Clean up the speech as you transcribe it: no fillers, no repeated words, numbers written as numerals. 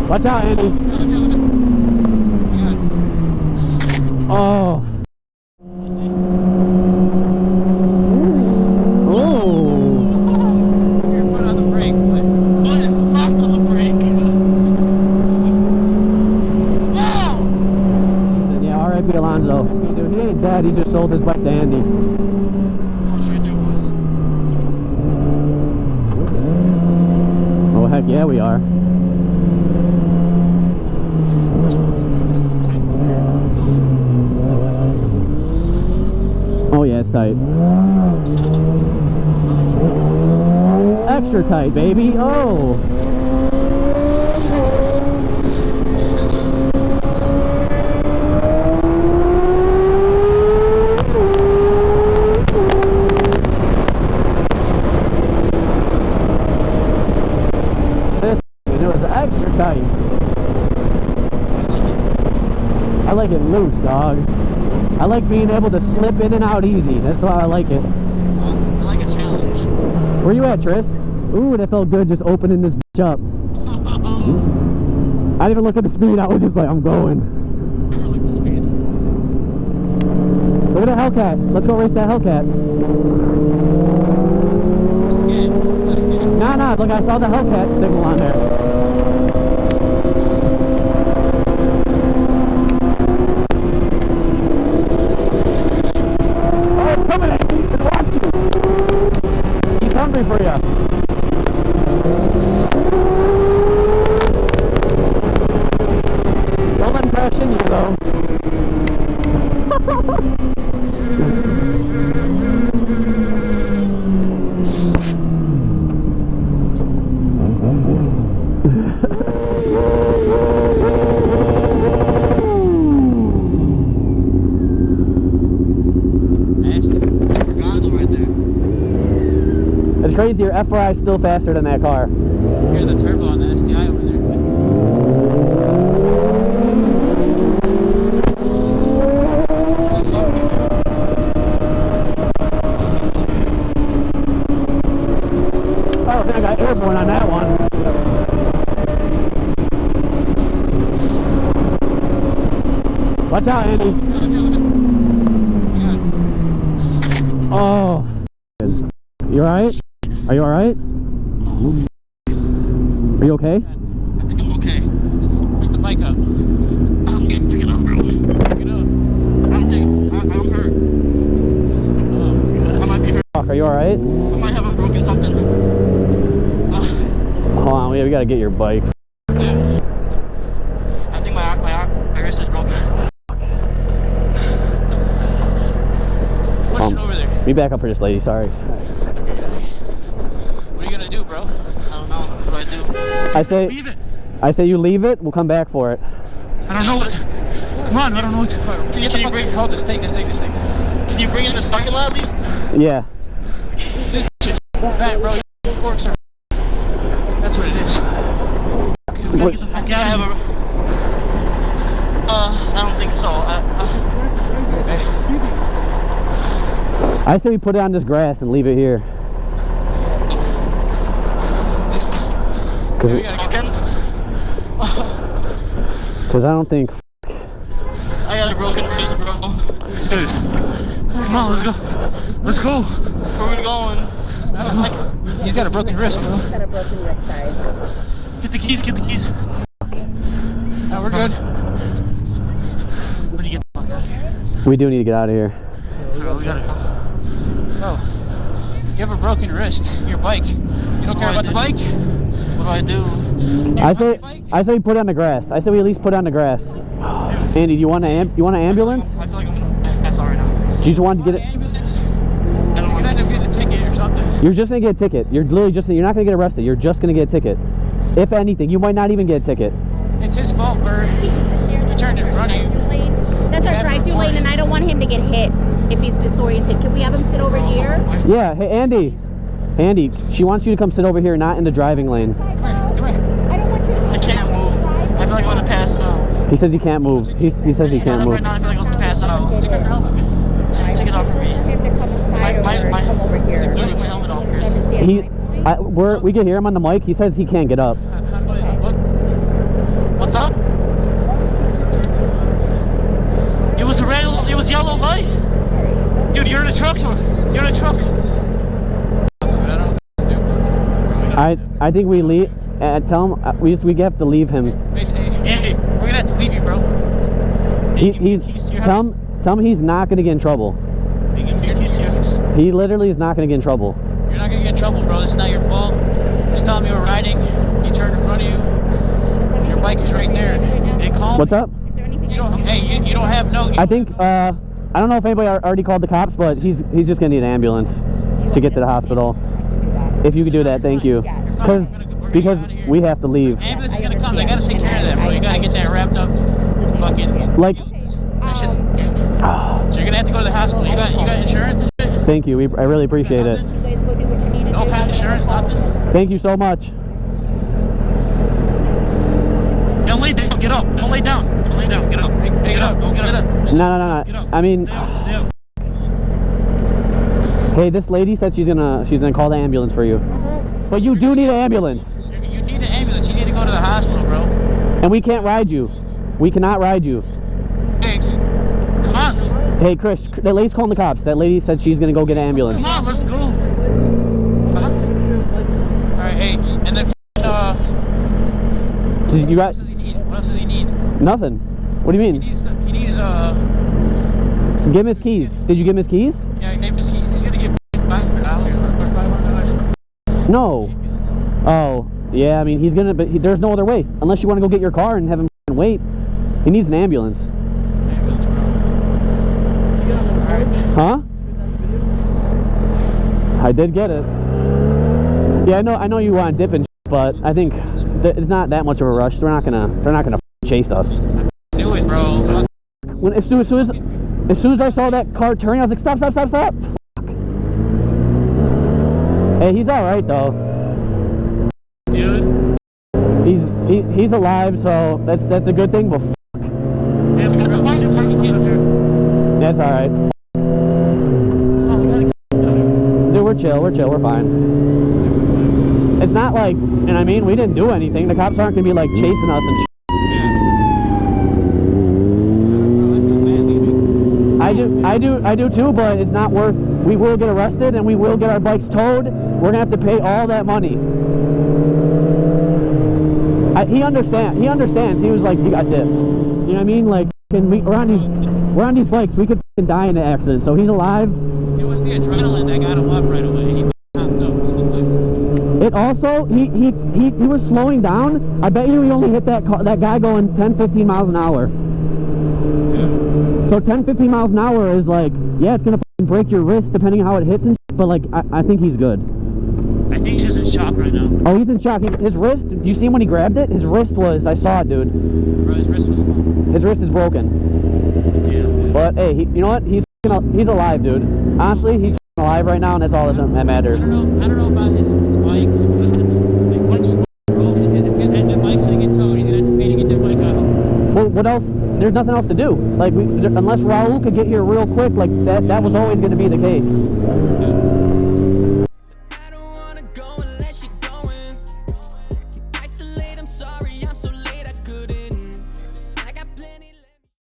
Watch out, Andy. Oh. Alonzo. Dude, he ain't dead, he just sold his bike to Andy. Oh heck yeah we are. Oh yeah, it's tight. Extra tight, baby. Oh. Extra tight. I like it loose, dog. I like being able to slip in and out easy. That's why I like it. I like a challenge. Where you at, Tris? Ooh, that felt good just opening this bitch up. I didn't even look at the speed. I was just like, I'm going. Look at that Hellcat. Let's go race that Hellcat. Nah, look, I saw the Hellcat signal on there. Oh, it's coming at you. He's watching you. He's hungry for you. Don't let him crash into you, though. It's crazy, your F4I is still faster than that car. Here's the turbo on the STI over there. Oh, I think I got airborne on that one. Watch out, Andy. Oh, you alright? Are you alright? Are you okay? I think I'm okay. Pick the bike up. I'm getting pick it up, bro. Pick it up. I'm hurt. Oh, I might be hurt. Are you alright? I might have broken something. Hold on, we gotta get your bike. Yeah. I think my wrist is broken. Push it over there. Be back up for this lady, sorry. What are you gonna do, bro? I don't know. What do I do? Leave it. I say you leave it, we'll come back for it. I don't know what. Come on, I don't know what. Can you bring? Hold this. Take this. Can you bring in the cycle at least? Yeah. This shit bad, bro. Forks are. That's what it is. I gotta have a. I don't think so. I say we put it on this grass and leave it here. We gotta get in. Because I don't think. I got a broken wrist, bro. Dude. Come on, let's go. Where are we going? He's got a broken wrist, bro. He's got a broken wrist, guys. Get the keys. No, we're good. We need to get the fuck out of here. We do need to get out of here. Bro, we gotta go. Bro, you have a broken wrist. Your bike. You don't care about the bike? What do I do? I say we put it on the grass. I say we at least put it on the grass. Andy, do you want an ambulance? I feel like I'm gonna pass out right now. Do you just want to get it? Ambulance? I don't want to end up getting a ticket or something. You're just gonna get a ticket. You're literally you're not gonna get arrested. You're just gonna get a ticket. If anything, you might not even get a ticket. It's his fault for he turned in front of you. That's our drive-through lane, and I don't want him to get hit if he's disoriented. Can we have him sit over here? Yeah. Hey, Andy. Andy, she wants you to come sit over here, not in the driving lane. Come here. I can't move. I feel like I'm gonna pass out. He says he can't move. He says he can't move. Right now, I feel like I'm gonna pass out. Take off your helmet. Take it off for me. Him to come inside come over here. Take my helmet off, Chris. We can hear him on the mic. He says he can't get up. I think we leave. Tell him we have to leave him. Hey, Andy, we're gonna have to leave you, bro. He's tell him he's not gonna get in trouble. He literally is not gonna get in trouble. You're not gonna get in trouble, bro. This is not your fault. Just tell him you were riding. He turned in front of you. Your bike is right there. Hey, call What's me. up? Is there anything You don't. Hey, you don't have no. I think I don't know if anybody already called the cops, but he's just gonna need an ambulance to get to the hospital. If you could do that, thank you. Because we have to leave. Ambulance is gonna come. They gotta take care of that, bro. You gotta get that wrapped up. Fucking. Like. So you're gonna have to go to the hospital. You got insurance and shit? Thank you. I really appreciate it. You guys go do what you need to do. No kind of insurance, nothing. Thank you so much. Don't lay down. Get up. Don't lay down. Don't lay down. Get up. Hey, get up. Go get up. No. Get up. I mean, Stay up. hey, this lady said she's gonna call the ambulance for you. But you do need an ambulance. You need an ambulance. You need to go to the hospital, bro. And we can't ride you. We cannot ride you. Hey, come on. Hey, Chris, that lady's calling the cops. That lady said she's gonna go get an ambulance. Come on, let's go. All right, hey, and then You got what else does he need? What else does he need? nothing. What do you mean? He needs Give him his keys. Did you give him his keys? yeah, I gave him his keys. He's gonna get $500 or $500. No. Oh, yeah. I mean, he's gonna. But there's no other way unless you want to go get your car and have him wait. He needs an ambulance. Ambulance, bro. Huh? I did get it. Yeah, I know you want dip and but I think it's not that much of a rush. They're not gonna chase us. Do it, bro. When as soon as I saw that car turning, I was like, stop. Fuck. Hey, he's all right though. Dude. He's alive, so that's a good thing. But Yeah, we gotta watch him. You can't do. that's all right. Dude, we're chill. We're fine. It's not like, and I mean, we didn't do anything. The cops aren't gonna be like chasing us and shit. I do too, but it's not worth. We will get arrested and we will get our bikes towed. We're gonna have to pay all that money. He understands. He was like, you got dip. You know what I mean? Like, we're on these bikes. We could f***ing die in an accident. So he's alive. It was the adrenaline that got him up right away. He popped up. It also, he was slowing down. I bet you he only hit that guy going 10, 15 miles an hour. Yeah. So 10, 15 miles an hour is like, yeah, it's gonna f***ing break your wrist depending on how it hits and shit, but like, I think he's good. I think he's just in shock right now. Oh, he's in shock. His wrist, did you see him when he grabbed it? His wrist was, I saw it, dude. Bro, his wrist was. His wrist is broken. Yeah. But hey, you know what? He's alive, dude. Honestly, he's alive right now, and that's all that matters. I don't know about his bike. Like, what's bro? If the bike's gonna get towed, he's gonna have to pay to get that bike out. Well, what else? There's nothing else to do. Like, unless Raul could get here real quick, like that was always going to be the case. Yeah.